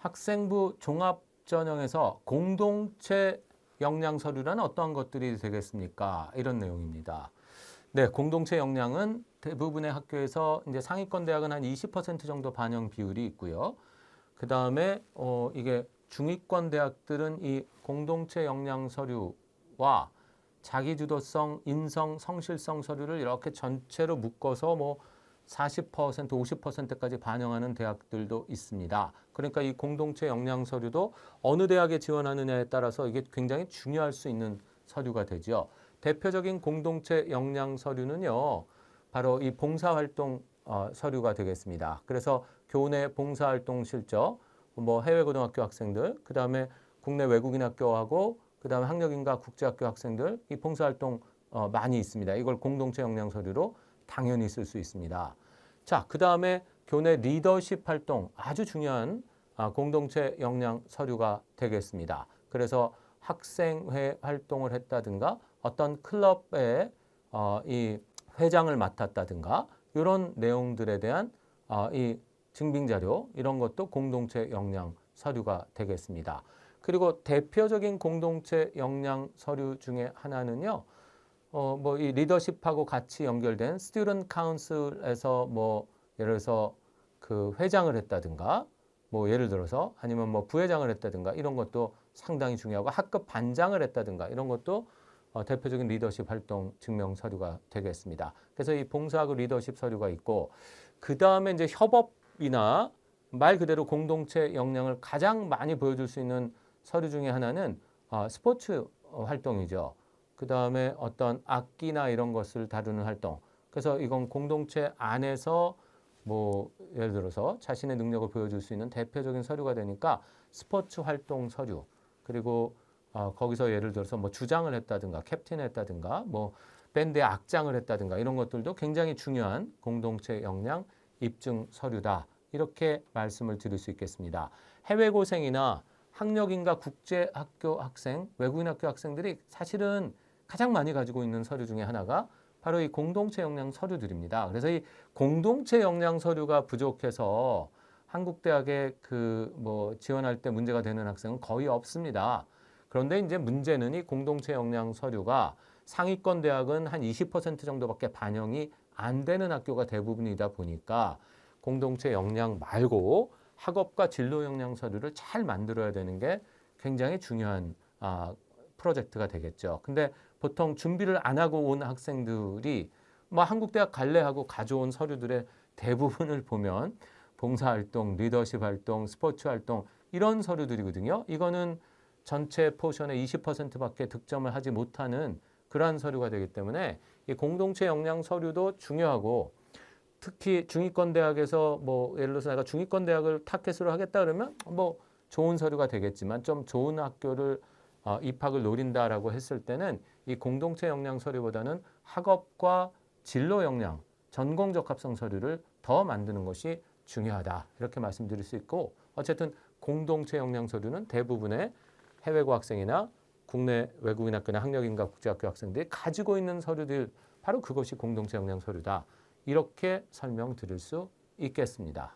학생부 종합전형에서 공동체 역량 서류란 어떠한 것들이 되겠습니까? 이런 내용입니다. 네, 공동체 역량은 대부분의 학교에서 이제 상위권 대학은 한 20% 정도 반영 비율이 있고요. 그 다음에 이게 중위권 대학들은 이 공동체 역량 서류와 자기주도성, 인성, 성실성 서류를 이렇게 전체로 묶어서 뭐 40%, 50%까지 반영하는 대학들도 있습니다. 그러니까 이 공동체 역량 서류도 어느 대학에 지원하느냐에 따라서 이게 굉장히 중요할 수 있는 서류가 되죠. 대표적인 공동체 역량 서류는요, 바로 이 봉사활동 서류가 되겠습니다. 그래서 교내 봉사활동 실적, 뭐 해외 고등학교 학생들, 그 다음에 국내 외국인 학교하고 그 다음에 학력인가 국제학교 학생들 이 봉사활동 많이 있습니다. 이걸 공동체 역량 서류로 당연히 쓸 수 있습니다. 자, 그 다음에 교내 리더십 활동 아주 중요한 공동체 역량 서류가 되겠습니다. 그래서 학생회 활동을 했다든가 어떤 클럽의 이 회장을 맡았다든가 이런 내용들에 대한 이 증빙자료 이런 것도 공동체 역량 서류가 되겠습니다. 그리고 대표적인 공동체 역량 서류 중에 하나는요. 뭐 이 리더십하고 같이 연결된 스튜던트 카운슬에서 뭐 예를 들어서 그 회장을 했다든가 뭐 예를 들어서 아니면 뭐 부회장을 했다든가 이런 것도 상당히 중요하고 학급 반장을 했다든가 이런 것도 대표적인 리더십 활동 증명 서류가 되겠습니다. 그래서 이 봉사하고 리더십 서류가 있고 그 다음에 이제 협업이나 말 그대로 공동체 역량을 가장 많이 보여줄 수 있는 서류 중에 하나는 스포츠 활동이죠. 그 다음에 어떤 악기나 이런 것을 다루는 활동. 그래서 이건 공동체 안에서 뭐 예를 들어서 자신의 능력을 보여줄 수 있는 대표적인 서류가 되니까 스포츠 활동 서류. 그리고 거기서 예를 들어서 뭐 주장을 했다든가 캡틴을 했다든가 뭐 밴드의 악장을 했다든가 이런 것들도 굉장히 중요한 공동체 역량 입증 서류다. 이렇게 말씀을 드릴 수 있겠습니다. 해외고생이나 학력인가 국제학교 학생, 외국인 학교 학생들이 사실은 가장 많이 가지고 있는 서류 중에 하나가 바로 이 공동체 역량 서류들입니다. 그래서 이 공동체 역량 서류가 부족해서 한국 대학에 그 뭐 지원할 때 문제가 되는 학생은 거의 없습니다. 그런데 이제 문제는 이 공동체 역량 서류가 상위권 대학은 한 20% 정도밖에 반영이 안 되는 학교가 대부분이다 보니까 공동체 역량 말고 학업과 진로 역량 서류를 잘 만들어야 되는 게 굉장히 중요한 프로젝트가 되겠죠. 근데 보통 준비를 안 하고 온 학생들이 뭐 한국 대학 갈래 하고 가져온 서류들의 대부분을 보면 봉사활동, 리더십 활동, 스포츠 활동 이런 서류들이거든요. 이거는 전체 포션의 20%밖에 득점을 하지 못하는 그러한 서류가 되기 때문에 이 공동체 역량 서류도 중요하고 특히 중위권 대학에서 뭐 예를 들어서 내가 중위권 대학을 타켓으로 하겠다 그러면 뭐 좋은 서류가 되겠지만 좀 좋은 학교를 입학을 노린다라고 했을 때는 이 공동체 역량 서류보다는 학업과 진로 역량, 전공 적합성 서류를 더 만드는 것이 중요하다. 이렇게 말씀드릴 수 있고 어쨌든 공동체 역량 서류는 대부분의 해외고 학생이나 국내 외국인 학교나 학력인가 국제학교 학생들이 가지고 있는 서류들 바로 그것이 공동체 역량 서류다. 이렇게 설명드릴 수 있겠습니다.